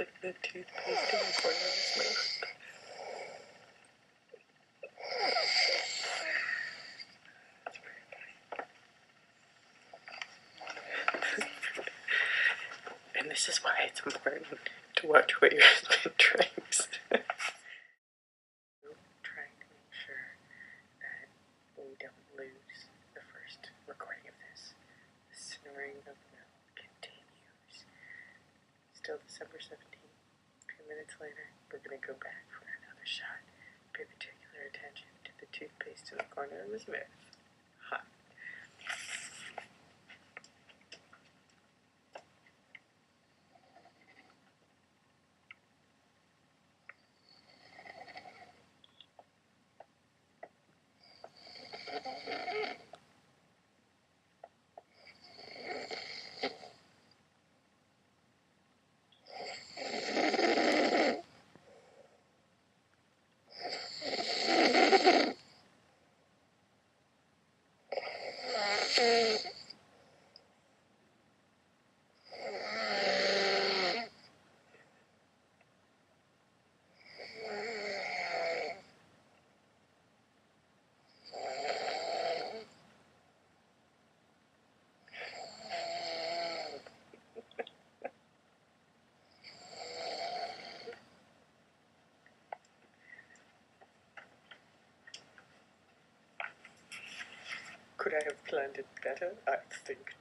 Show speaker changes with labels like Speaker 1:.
Speaker 1: like the toothpaste in the corner of his mouth. And this is why it's important to watch what your husband drinks. Trying to make sure that we don't lose the first recording of this. The snoring of Mel continues. Still December 17th. A few minutes later, we're going to go back for another shot. Pay particular attention to the toothpaste in the corner of his mouth. Hot. Could I have planned it better? I think